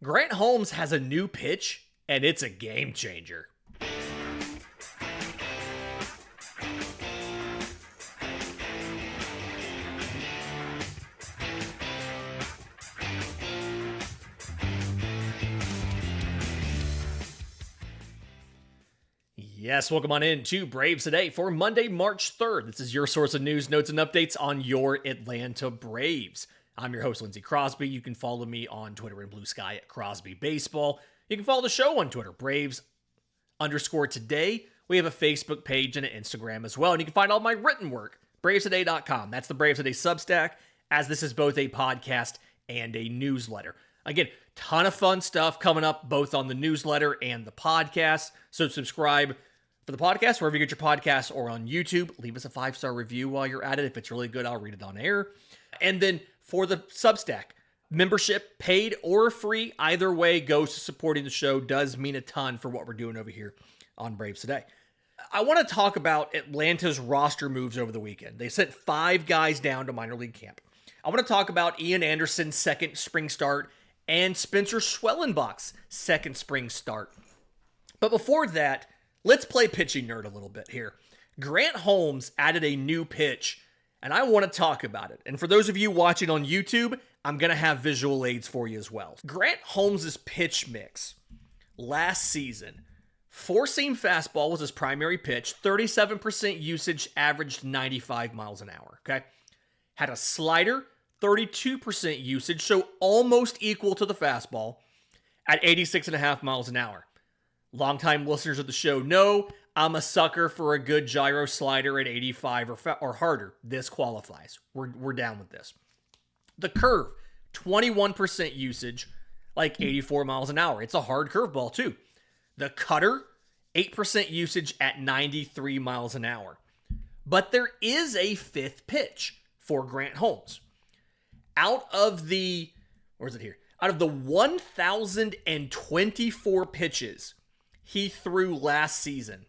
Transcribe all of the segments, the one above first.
Grant Holmes has a new pitch, and it's a game changer. Yes, welcome on in to Braves Today for Monday, March 3rd. This is your source of news, notes, and updates on your Atlanta Braves. I'm your host, Lindsay Crosby. You can follow me on Twitter and Blue Sky at Crosby Baseball. You can follow the show on Twitter, Braves_today. We have a Facebook page and an Instagram as well. And you can find all my written work, bravestoday.com. That's the Braves Today Substack, as this is both a podcast and a newsletter. Again, ton of fun stuff coming up both on the newsletter and the podcast. So subscribe for the podcast, wherever you get your podcasts, or on YouTube. Leave us a 5-star review while you're at it. If it's really good, I'll read it on air. And then for the Substack, membership, paid or free, either way goes to supporting the show. Does mean a ton for what we're doing over here on Braves Today. I want to talk about Atlanta's roster moves over the weekend. They sent 5 guys down to minor league camp. I want to talk about Ian Anderson's second spring start and Spencer Schwellenbach's second spring start. But before that, let's play pitching nerd a little bit here. Grant Holmes added a new pitch, and I want to talk about it. And for those of you watching on YouTube, I'm going to have visual aids for you as well. Grant Holmes' pitch mix last season, 4-seam fastball was his primary pitch, 37% usage, averaged 95 miles an hour, okay? Had a slider, 32% usage, so almost equal to the fastball, at 86.5 miles an hour. Longtime listeners of the show know I'm a sucker for a good gyro slider at 85 or harder. This qualifies. We're down with this. The curve, 21% usage, like 84 miles an hour. It's a hard curveball too. The cutter, 8% usage at 93 miles an hour. But there is a 5th pitch for Grant Holmes. Out of the 1,024 pitches he threw last season,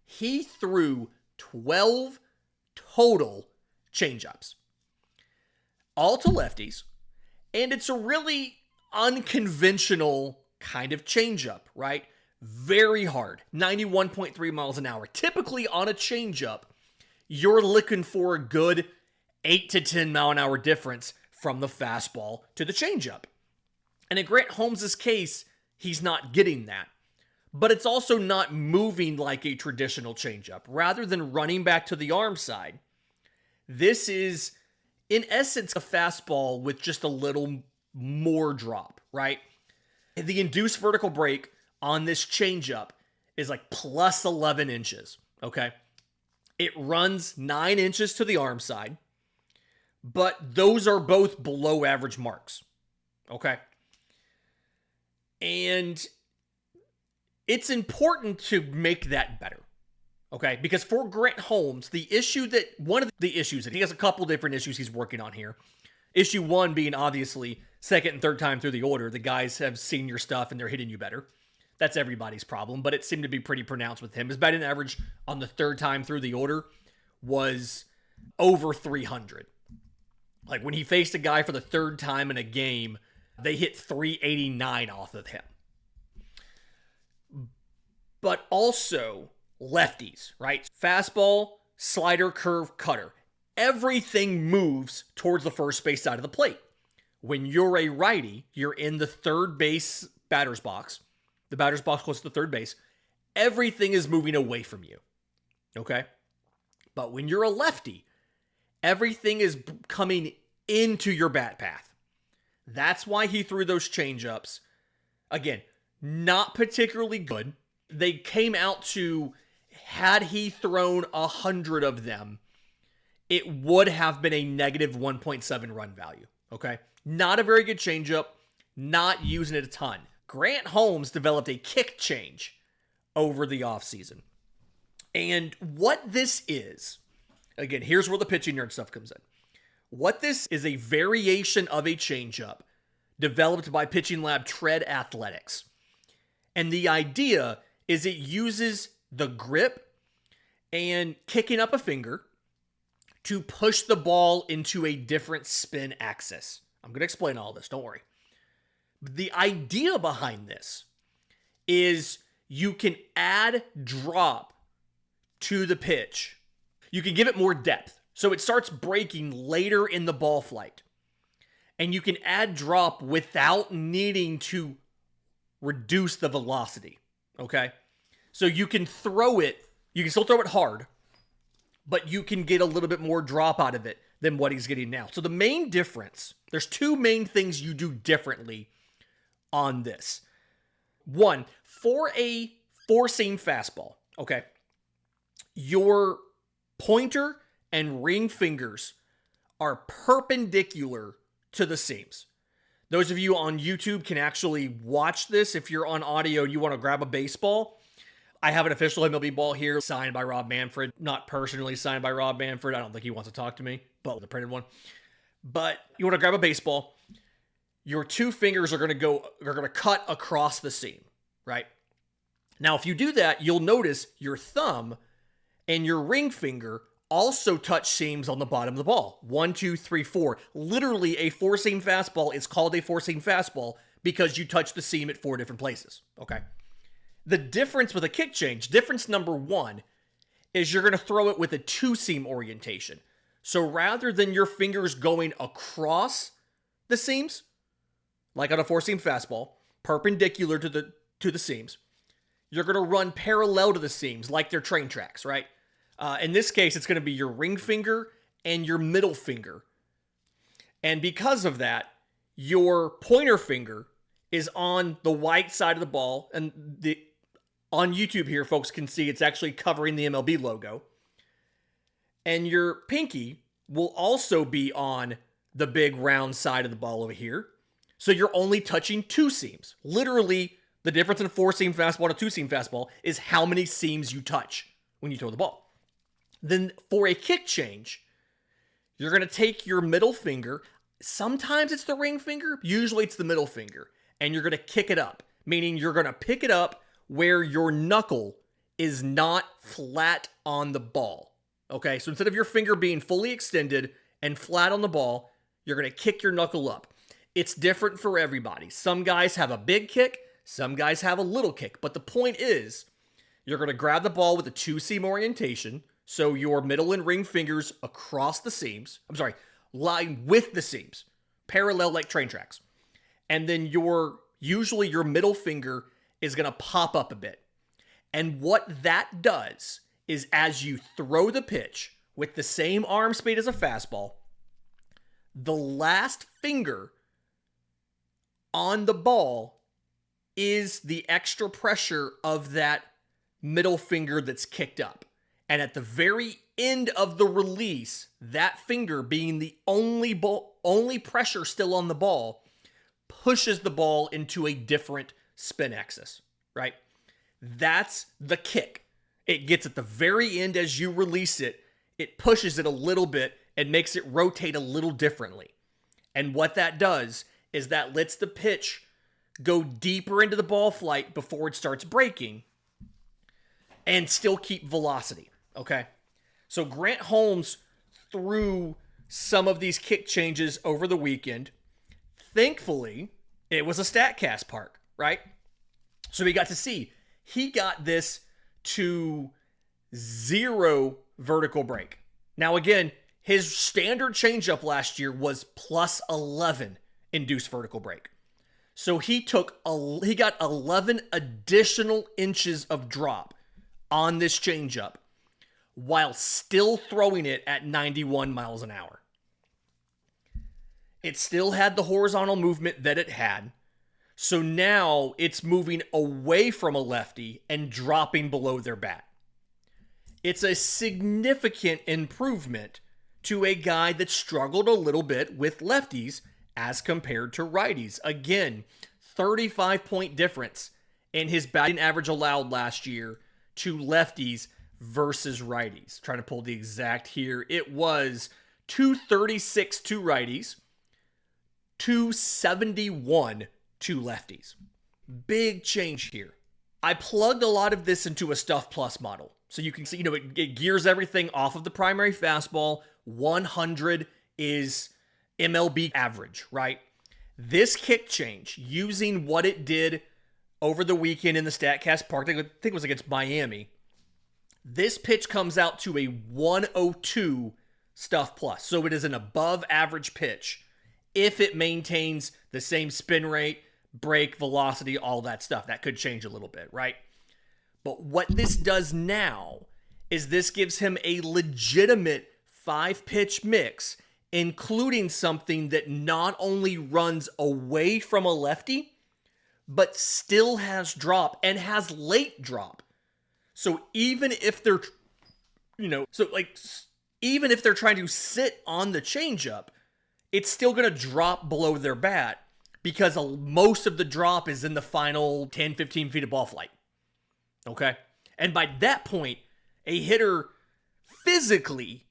he threw 12 total changeups, all to lefties, and it's a really unconventional kind of changeup, right? Very hard, 91.3 miles an hour. Typically on a changeup, you're looking for a good 8 to 10 mile an hour difference from the fastball to the changeup. And in Grant Holmes' case, he's not getting that. But it's also not moving like a traditional changeup. Rather than running back to the arm side, this is, in essence, a fastball with just a little more drop, right? The induced vertical break on this changeup is like plus 11 inches, okay? It runs 9 inches to the arm side, but those are both below average marks, okay? And it's important to make that better, okay? Because for Grant Holmes, one of the issues that he has a couple different issues he's working on here. Issue 1 being obviously second and third time through the order, the guys have seen your stuff and they're hitting you better. That's everybody's problem, but it seemed to be pretty pronounced with him. His batting average on the third time through the order was over 300. Like when he faced a guy for the third time in a game, they hit 389 off of him. But also lefties, right? Fastball, slider, curve, cutter. Everything moves towards the first base side of the plate. When you're a righty, you're in the third base batter's box. The batter's box close to the third base. Everything is moving away from you, okay? But when you're a lefty, everything is coming into your bat path. That's why he threw those changeups. Again, not particularly good. They came out to, had he thrown 100 of them, it would have been a negative 1.7 run value, okay? Not a very good changeup, not using it a ton. Grant Holmes developed a kick change over the offseason. And what this is, again, here's where the pitching nerd stuff comes in. What this is a variation of a changeup developed by Pitching Lab Tread Athletics. And the idea is it uses the grip and kicking up a finger to push the ball into a different spin axis. I'm going to explain all this, don't worry. The idea behind this is you can add drop to the pitch. You can give it more depth. So it starts breaking later in the ball flight. And you can add drop without needing to reduce the velocity. Okay? So you can throw it, you can still throw it hard, but you can get a little bit more drop out of it than what he's getting now. So the main difference, there's two main things you do differently on this. One, for a four-seam fastball, okay, your pointer and ring fingers are perpendicular to the seams. Those of you on YouTube can actually watch this. If you're on audio and you want to grab a baseball, I have an official MLB ball here signed by Rob Manfred. Not personally signed by Rob Manfred. I don't think he wants to talk to me, but the printed one. But you want to grab a baseball. Your two fingers are going to cut across the seam, right? Now, if you do that, you'll notice your thumb and your ring finger also touch seams on the bottom of the ball. 1, 2, 3, 4. Literally, a four-seam fastball is called a four-seam fastball because you touch the seam at 4 different places, okay? The difference with a kick change, difference number one, is you're going to throw it with a two-seam orientation. So rather than your fingers going across the seams, like on a four-seam fastball, perpendicular to the seams, you're going to run parallel to the seams like they're train tracks, right? In this case, it's going to be your ring finger and your middle finger. And because of that, your pointer finger is on the white side of the ball. And on YouTube here, folks can see it's actually covering the MLB logo. And your pinky will also be on the big round side of the ball over here. So you're only touching two seams. Literally, the difference in a four-seam fastball and a two-seam fastball is how many seams you touch when you throw the ball. Then for a kick change, you're going to take your middle finger. Sometimes it's the ring finger. Usually it's the middle finger. And you're going to kick it up, meaning you're going to pick it up where your knuckle is not flat on the ball. Okay, so instead of your finger being fully extended and flat on the ball, you're going to kick your knuckle up. It's different for everybody. Some guys have a big kick. Some guys have a little kick. But the point is, you're going to grab the ball with a two-seam orientation. So your middle and ring fingers across the seams. Line with the seams. Parallel like train tracks. And then usually your middle finger is going to pop up a bit. And what that does is as you throw the pitch with the same arm speed as a fastball, the last finger on the ball is the extra pressure of that middle finger that's kicked up. And at the very end of the release, that finger being the only pressure still on the ball, pushes the ball into a different spin axis, right? That's the kick. It gets at the very end as you release it, it pushes it a little bit and makes it rotate a little differently. And what that does is that lets the pitch go deeper into the ball flight before it starts breaking and still keep velocity. Okay, so Grant Holmes threw some of these kick changes over the weekend. Thankfully, it was a StatCast park, right? So we got to see. He got this to 0 vertical break. Now again, his standard changeup last year was plus 11 induced vertical break. So he got 11 additional inches of drop on this changeup, while still throwing it at 91 miles an hour. It still had the horizontal movement that it had. So now it's moving away from a lefty and dropping below their bat. It's a significant improvement to a guy that struggled a little bit with lefties as compared to righties. Again, 35-point difference in his batting average allowed last year to lefties versus righties. Trying to pull the exact here. It was 236 to righties, 271 to lefties. Big change here. I plugged a lot of this into a Stuff Plus model. So you can see, it gears everything off of the primary fastball. 100 is MLB average, right? This kick change, using what it did over the weekend in the StatCast Park, I think it was against Miami, this pitch comes out to a 102 stuff plus. So it is an above average pitch if it maintains the same spin rate, break, velocity, all that stuff. That could change a little bit, right? But what this does now is this gives him a legitimate 5-pitch mix, including something that not only runs away from a lefty, but still has drop and has late drop. So even if they're, even if they're trying to sit on the changeup, it's still going to drop below their bat because most of the drop is in the final 10, 15 feet of ball flight. Okay? And by that point, a hitter physically,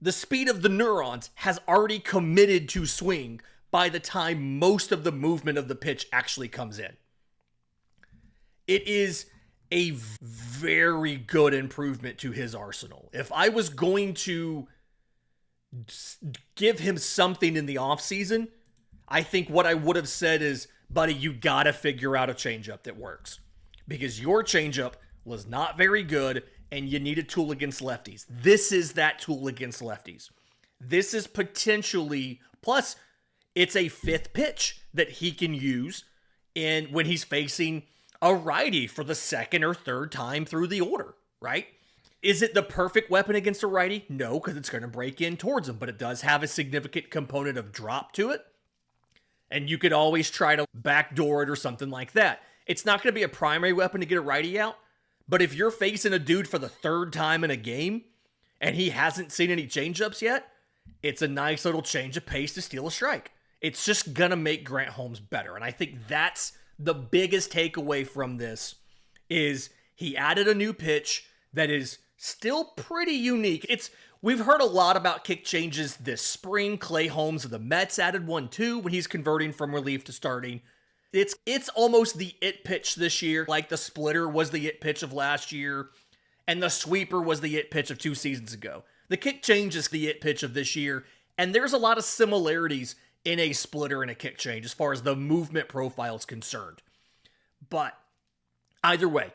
the speed of the neurons has already committed to swing by the time most of the movement of the pitch actually comes in. It is a very good improvement to his arsenal. If I was going to give him something in the offseason, I think what I would have said is, buddy, you got to figure out a changeup that works. Because your changeup was not very good, and you need a tool against lefties. This is that tool against lefties. This is potentially, plus it's a 5th pitch that he can use when he's facing a righty for the 2nd or 3rd time through the order, right? Is it the perfect weapon against a righty? No, because it's going to break in towards him, but it does have a significant component of drop to it. And you could always try to backdoor it or something like that. It's not going to be a primary weapon to get a righty out, but if you're facing a dude for the 3rd time in a game and he hasn't seen any changeups yet, it's a nice little change of pace to steal a strike. It's just going to make Grant Holmes better. And I think that's the biggest takeaway from this is he added a new pitch that is still pretty unique. We've heard a lot about kick changes this spring. Clay Holmes of the Mets added one too when he's converting from relief to starting. It's almost the it pitch this year, like the splitter was the it pitch of last year, and the sweeper was the it pitch of 2 seasons ago. The kick change is the it pitch of this year, and there's a lot of similarities in a splitter and a kick change as far as the movement profile is concerned. But either way,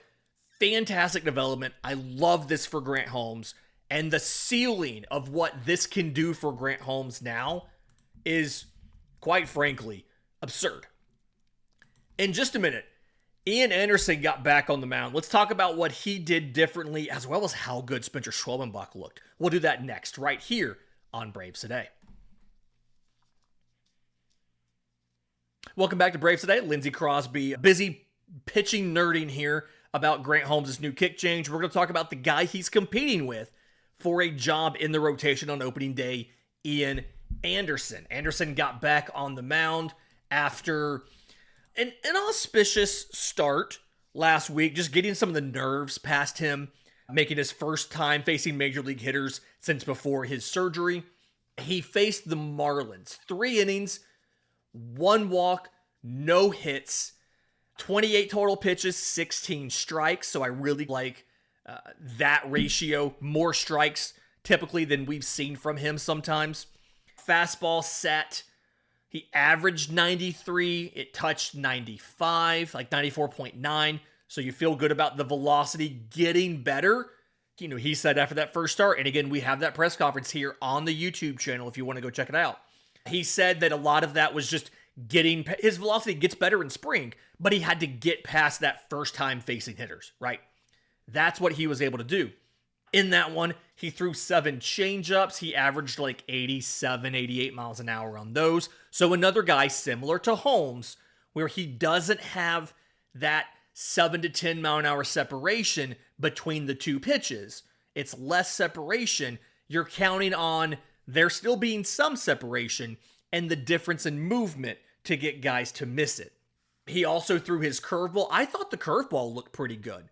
fantastic development. I love this for Grant Holmes, and the ceiling of what this can do for Grant Holmes now is, quite frankly, absurd. In just a minute, Ian Anderson got back on the mound. Let's talk about what he did differently, as well as how good Spencer Schwellenbach looked. We'll do that next, right here on Braves Today. Welcome back to Braves Today. Lindsay Crosby, busy pitching nerding here about Grant Holmes' new kick change. We're going to talk about the guy he's competing with for a job in the rotation on opening day, Ian Anderson. Anderson got back on the mound after an inauspicious start last week, just getting some of the nerves past him, making his first time facing major league hitters since before his surgery. He faced the Marlins. 3 innings, 1 walk, no hits, 28 total pitches, 16 strikes. So I really like that ratio. More strikes typically than we've seen from him sometimes. Fastball set. He averaged 93. It touched 95, like 94.9. So you feel good about the velocity getting better. He said after that first start, and again, we have that press conference here on the YouTube channel if you want to go check it out. He said that a lot of that was just his velocity gets better in spring, but he had to get past that first time facing hitters, right? That's what he was able to do. In that one, he threw 7 changeups. He averaged like 87, 88 miles an hour on those. So another guy similar to Holmes, where he doesn't have that 7 to 10 mile an hour separation between the 2 pitches. It's less separation. You're counting on there still being some separation and the difference in movement to get guys to miss it. He also threw his curveball. I thought the curveball looked pretty good.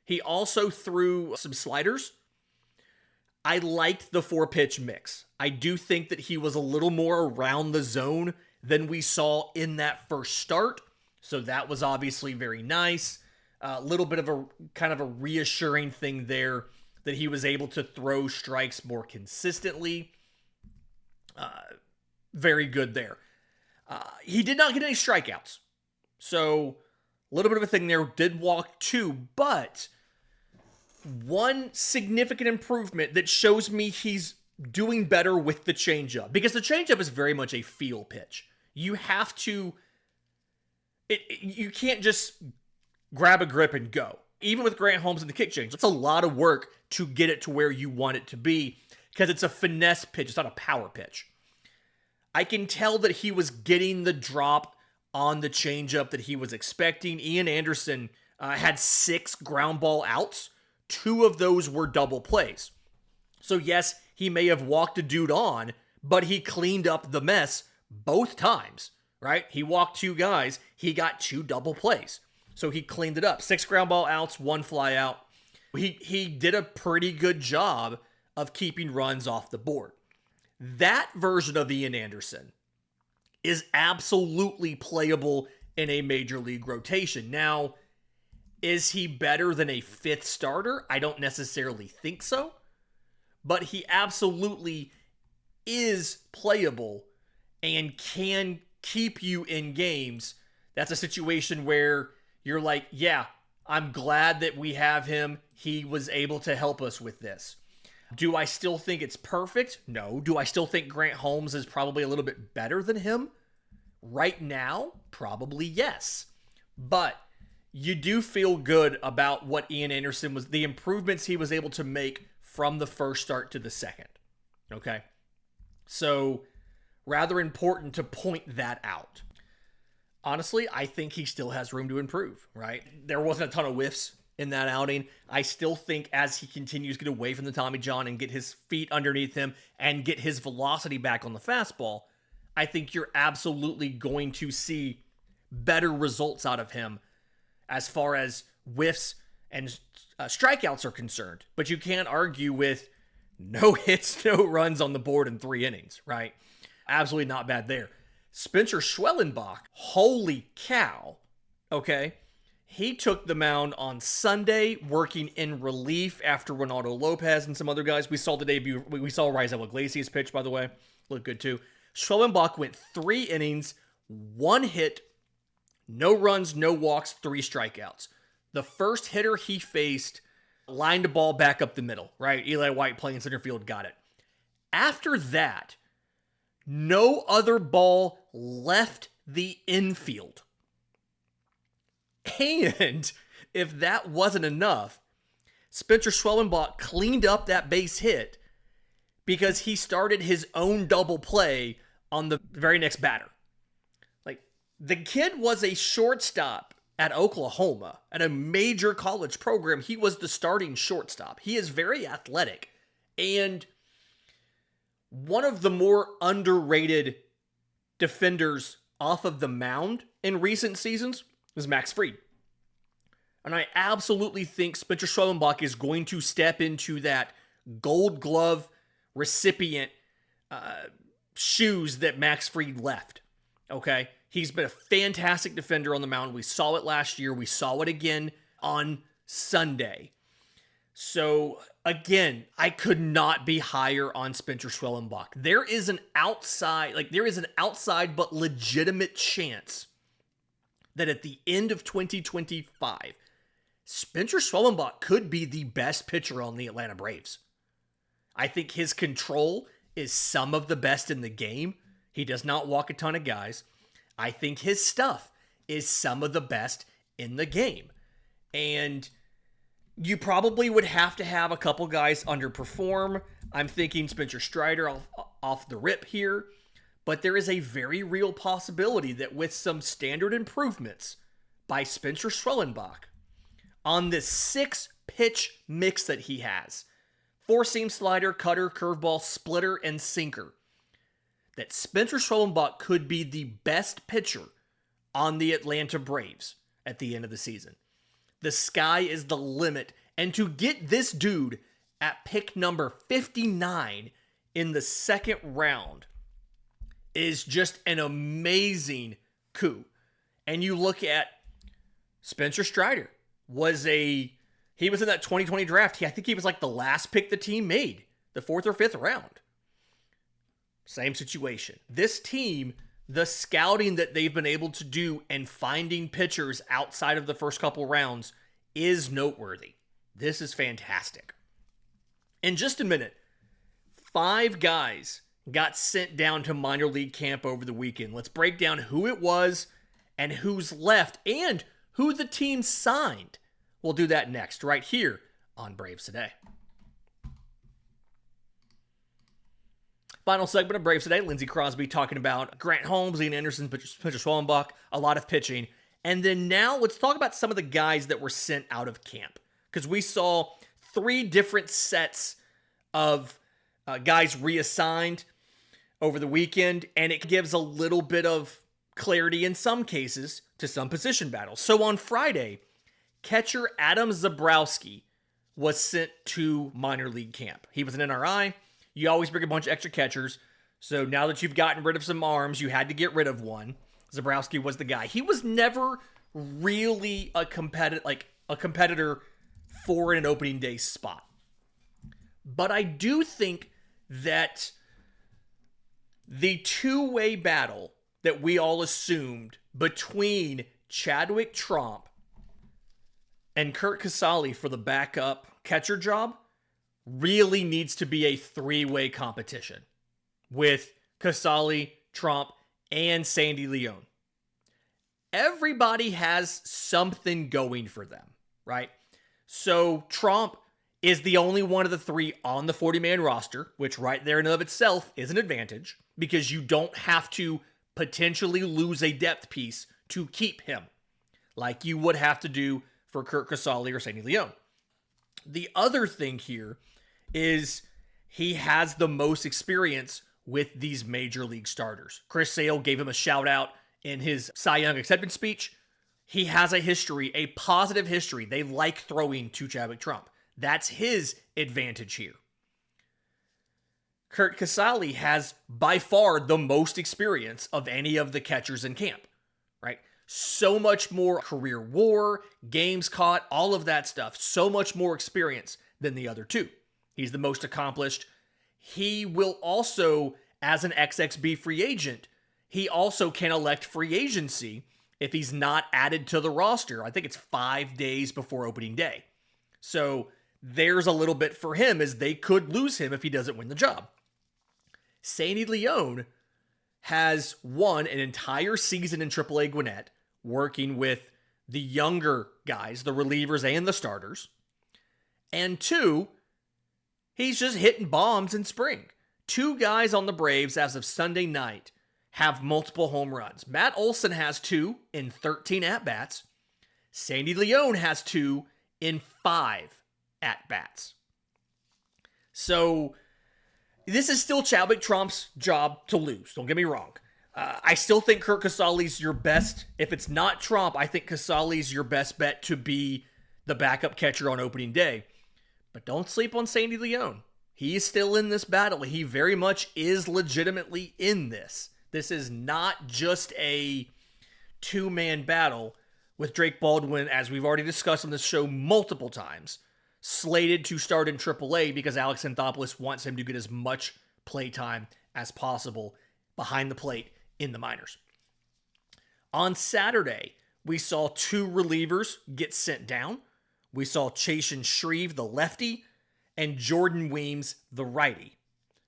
He also threw some sliders. I liked the 4-pitch mix. I do think that he was a little more around the zone than we saw in that first start. So that was obviously very nice. A little bit of a kind of a reassuring thing there that he was able to throw strikes more consistently. Very good there. He did not get any strikeouts. So, a little bit of a thing there. Did walk 2, but one significant improvement that shows me he's doing better with the changeup. Because the changeup is very much a feel pitch. You have to... you can't just grab a grip and go. Even with Grant Holmes and the kick change, it's a lot of work to get it to where you want it to be because it's a finesse pitch. It's not a power pitch. I can tell that he was getting the drop on the changeup that he was expecting. Ian Anderson had 6 ground ball outs. 2 of those were double plays. So yes, he may have walked a dude on, but he cleaned up the mess both times, right? He walked 2 guys. He got 2 double plays. So he cleaned it up. 6 ground ball outs, 1 fly out. He did a pretty good job of keeping runs off the board. That version of Ian Anderson is absolutely playable in a major league rotation. Now, is he better than a 5th starter? I don't necessarily think so. But he absolutely is playable and can keep you in games. That's a situation where you're like, yeah, I'm glad that we have him. He was able to help us with this. Do I still think it's perfect? No. Do I still think Grant Holmes is probably a little bit better than him? Right now, probably yes. But you do feel good about what Ian Anderson was, the improvements he was able to make from the first start to the second. Okay? So, rather important to point that out. Honestly, I think he still has room to improve, right? There wasn't a ton of whiffs in that outing. I still think as he continues to get away from the Tommy John and get his feet underneath him and get his velocity back on the fastball, I think you're absolutely going to see better results out of him as far as whiffs and strikeouts are concerned. But you can't argue with no hits, no runs on the board in 3 innings, right? Absolutely not bad there. Spencer Schwellenbach, holy cow, okay? He took the mound on Sunday, working in relief after Ronaldo Lopez and some other guys. We saw the debut. We saw Raisel Iglesias pitch, by the way. Looked good, too. Schwellenbach went 3 innings, 1 hit, no runs, no walks, 3 strikeouts. The first hitter he faced lined the ball back up the middle, right? Eli White playing center field, got it. After that, no other ball left the infield. And if that wasn't enough, Spencer Schwellenbach cleaned up that base hit because he started his own double play on the very next batter. Like, the kid was a shortstop at Oklahoma, at a major college program. He was the starting shortstop. He is very athletic. And one of the more underrated defenders off of the mound in recent seasons was Max Fried. And I absolutely think Spencer Schwellenbach is going to step into that Gold Glove recipient shoes that Max Fried left. Okay? He's been a fantastic defender on the mound. We saw it last year. We saw it again on Sunday. So, again, I could not be higher on Spencer Schwellenbach. There is an outside but legitimate chance that at the end of 2025, Spencer Schwellenbach could be the best pitcher on the Atlanta Braves. I think his control is some of the best in the game. He does not walk a ton of guys. I think his stuff is some of the best in the game. And you probably would have to have a couple guys underperform. I'm thinking Spencer Strider off the rip here. But there is a very real possibility that with some standard improvements by Spencer Schwellenbach on this 6-pitch mix that he has, 4-seam slider, cutter, curveball, splitter, and sinker, that Spencer Schwellenbach could be the best pitcher on the Atlanta Braves at the end of the season. The sky is the limit. And to get this dude at pick number 59 in the second round is just an amazing coup. And you look at Spencer Strider he was in that 2020 draft. I think he was like the last pick the team made, the 4th or 5th round. Same situation. This team the scouting that they've been able to do and finding pitchers outside of the first couple rounds is noteworthy. This is fantastic. In just a minute, 5 guys got sent down to minor league camp over the weekend. Let's break down who it was and who's left and who the team signed. We'll do that next, right here on Braves Today. Final segment of Braves Today. Lindsay Crosby talking about Grant Holmes, Ian Anderson, pitcher Schwellenbach, a lot of pitching. And then now let's talk about some of the guys that were sent out of camp. Because we saw 3 different sets of guys reassigned over the weekend. And it gives a little bit of clarity in some cases to some position battles. So on Friday, catcher Adam Zabrowski was sent to minor league camp. He was an NRI. You always bring a bunch of extra catchers. So now that you've gotten rid of some arms, you had to get rid of one. Zabrowski was the guy. He was never really a competitor for an opening day spot. But I do think that the two-way battle that we all assumed between Chadwick Tromp and Kurt Casale for the backup catcher job really needs to be a 3-way competition with Casale, Tromp, and Sandy Leon. Everybody has something going for them, right? So Tromp is the only one of the 3 on the 40-man roster, which right there in and of itself is an advantage because you don't have to potentially lose a depth piece to keep him like you would have to do for Kurt Casale or Sandy Leon. The other thing here is he has the most experience with these major league starters. Chris Sale gave him a shout out in his Cy Young acceptance speech. He has a history, a positive history. They like throwing to Chadwick Tromp. That's his advantage here. Kurt Casale has by far the most experience of any of the catchers in camp, right? So much more career WAR, games caught, all of that stuff. So much more experience than the other 2. He's the most accomplished. He will also, as an XXB free agent, he also can elect free agency if he's not added to the roster. I think it's 5 days before opening day. So there's a little bit for him as they could lose him if he doesn't win the job. Sandy Leon has won an entire season in AAA Gwinnett working with the younger guys, the relievers and the starters. And 2, he's just hitting bombs in spring. 2 guys on the Braves as of Sunday night have multiple home runs. Matt Olson has 2 in 13 at-bats. Sandy Leon has 2 in 5 at-bats. So this is still Chadwick Tromp's job to lose. Don't get me wrong. I still think Kurt Casale's your best. If it's not Tromp, I think Casale's your best bet to be the backup catcher on opening day. But don't sleep on Sandy Leon. He's still in this battle. He very much is legitimately in this. This is not just a 2-man battle with Drake Baldwin, as we've already discussed on this show multiple times, slated to start in AAA because Alex Anthopoulos wants him to get as much playtime as possible behind the plate in the minors. On Saturday, we saw 2 relievers get sent down. We saw Chasen Shreve, the lefty, and Jordan Weems, the righty,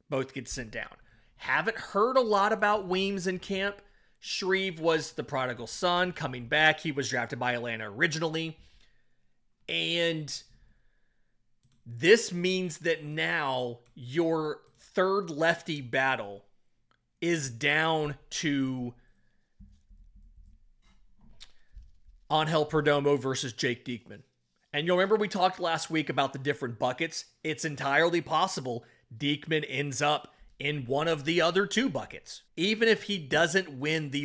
both get sent down. Haven't heard a lot about Weems in camp. Shreve was the prodigal son coming back. He was drafted by Atlanta originally. And this means that now your third lefty battle is down to Angel Perdomo versus Jake Diekman. And you'll remember we talked last week about the different buckets. It's entirely possible Diekman ends up in one of the other 2 buckets. Even if he doesn't win the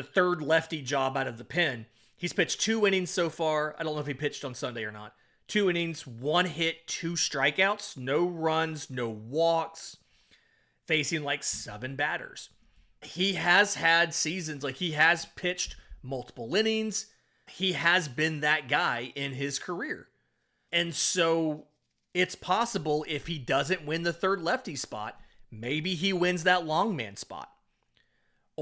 third lefty job out of the pen, he's pitched 2 innings so far. I don't know if he pitched on Sunday or not. 2 innings, 1 hit, 2 strikeouts, no runs, no walks, facing like 7 batters. He has had seasons, like he has pitched multiple innings. He has been that guy in his career. And so it's possible if he doesn't win the third lefty spot, maybe he wins that long man spot.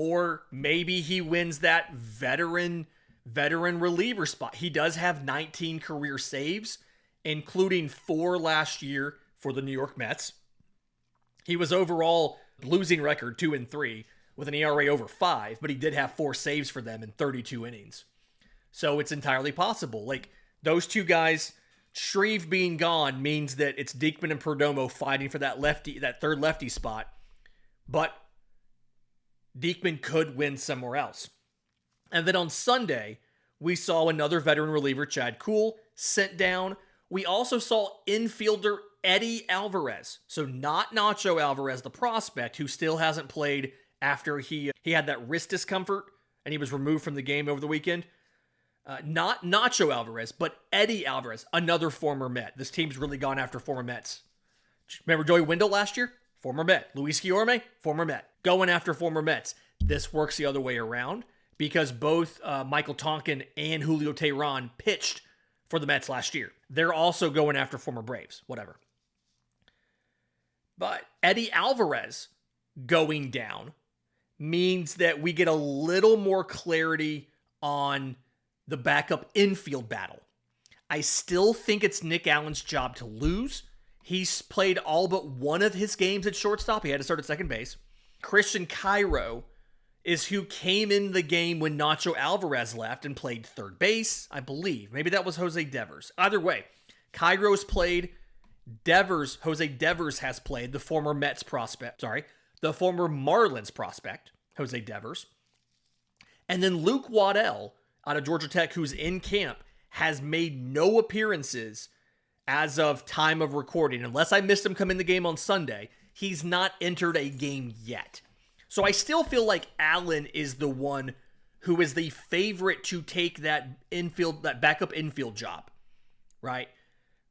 Or maybe he wins that veteran reliever spot. He does have 19 career saves, including 4 last year for the New York Mets. He was overall losing record 2-3 with an ERA over 5, but he did have 4 saves for them in 32 innings. So it's entirely possible. Like, those two guys, Shreve being gone means that it's Diekman and Perdomo fighting for that third lefty spot. But Diekman could win somewhere else. And then on Sunday, we saw another veteran reliever, Chad Kuhl, sent down. We also saw infielder Eddie Alvarez. So not Nacho Alvarez, the prospect, who still hasn't played after he had that wrist discomfort and he was removed from the game over the weekend. Not Nacho Alvarez, but Eddie Alvarez, another former Met. This team's really gone after former Mets. Remember Joey Wendell last year? Former Met. Luis Guillorme? Former Met. Going after former Mets. This works the other way around because both Michael Tonkin and Julio Teheran pitched for the Mets last year. They're also going after former Braves. Whatever. But Eddie Alvarez going down means that we get a little more clarity on the backup infield battle. I still think it's Nick Allen's job to lose. He's played all but one of his games at shortstop. He had to start at second base. Christian Cairo is who came in the game when Nacho Alvarez left and played third base, I believe. Maybe that was Jose Devers. Either way, Cairo's played. Jose Devers has played, the former Marlins prospect, Jose Devers. And then Luke Waddell, out of Georgia Tech, who's in camp, has made no appearances as of time of recording. Unless I missed him come in the game on Sunday, he's not entered a game yet. So I still feel like Allen is the one who is the favorite to take that backup infield job, right?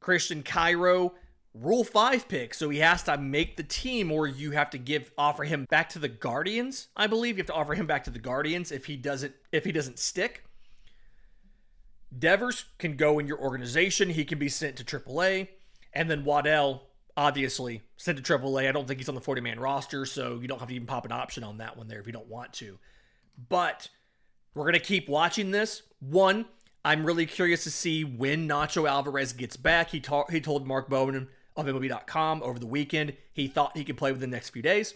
Christian Cairo, Rule 5 pick, so he has to make the team, or you have to offer him back to the Guardians, I believe. You have to offer him back to the Guardians if he doesn't stick. Devers can go in your organization. He can be sent to AAA. And then Waddell, obviously, sent to AAA. I don't think he's on the 40-man roster, so you don't have to even pop an option on that one there if you don't want to. But we're going to keep watching this. One, I'm really curious to see when Nacho Alvarez gets back. He told Mark Bowman of MLB.com over the weekend he thought he could play within the next few days.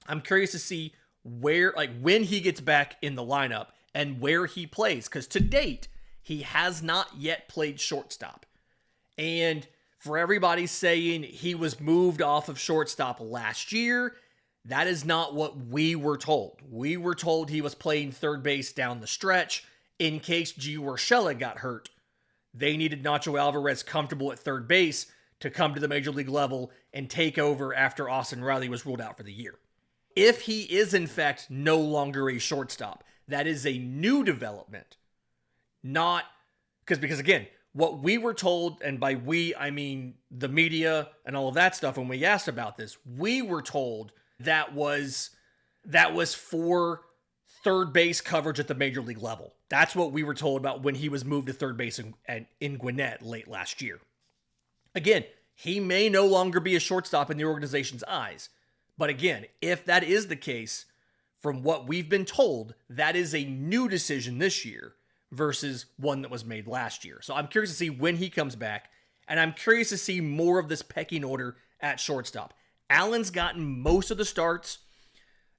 I'm curious to see when he gets back in the lineup and where he plays, because to date, he has not yet played shortstop. And for everybody saying he was moved off of shortstop last year, that is not what we were told. We were told he was playing third base down the stretch in case G. Urshela got hurt. They needed Nacho Alvarez comfortable at third base to come to the major league level and take over after Austin Riley was ruled out for the year. If he is in fact no longer a shortstop, that is a new development. Not because again, what we were told, and by we, I mean the media and all of that stuff, when we asked about this, we were told that was for third base coverage at the major league level. That's what we were told about when he was moved to third base in Gwinnett late last year. Again, he may no longer be a shortstop in the organization's eyes. But again, if that is the case, from what we've been told, that is a new decision this year versus one that was made last year. So I'm curious to see when he comes back, and I'm curious to see more of this pecking order at shortstop. Allen's gotten most of the starts.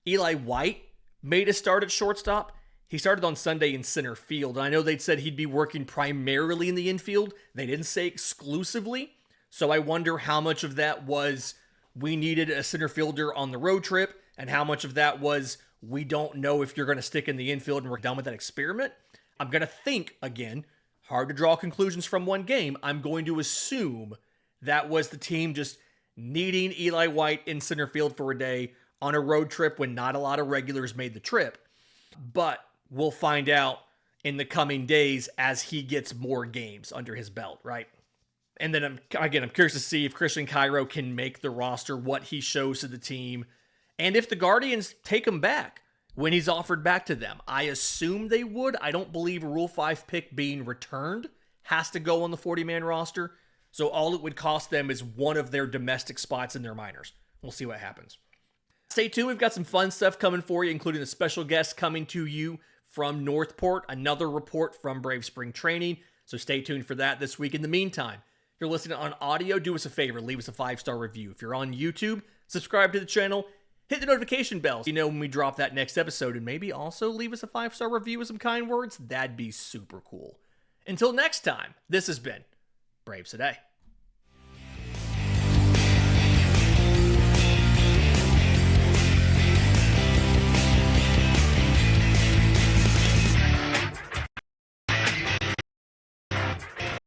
Eli White made a start at shortstop. He started on Sunday in center field. And I know they'd said he'd be working primarily in the infield. They didn't say exclusively. So I wonder how much of that was we needed a center fielder on the road trip, and how much of that was we don't know if you're going to stick in the infield and we're done with that experiment. I'm going to think, again, hard to draw conclusions from one game. I'm going to assume that was the team just needing Eli White in center field for a day on a road trip when not a lot of regulars made the trip. But we'll find out in the coming days as he gets more games under his belt, right? And then I'm curious to see if Christian Cairo can make the roster, what he shows to the team, and if the Guardians take him back when he's offered back to them. I assume they would. I don't believe a Rule 5 pick being returned has to go on the 40-man roster. So all it would cost them is one of their domestic spots in their minors. We'll see what happens. Stay tuned. We've got some fun stuff coming for you, including a special guest coming to you from Northport, another report from Brave Spring Training. So stay tuned for that this week. In the meantime, if you're listening on audio, do us a favor, leave us a 5-star review. If you're on YouTube, subscribe to the channel, hit the notification bell so you know when we drop that next episode, and maybe also leave us a 5-star review with some kind words. That'd be super cool. Until next time, this has been Braves Today.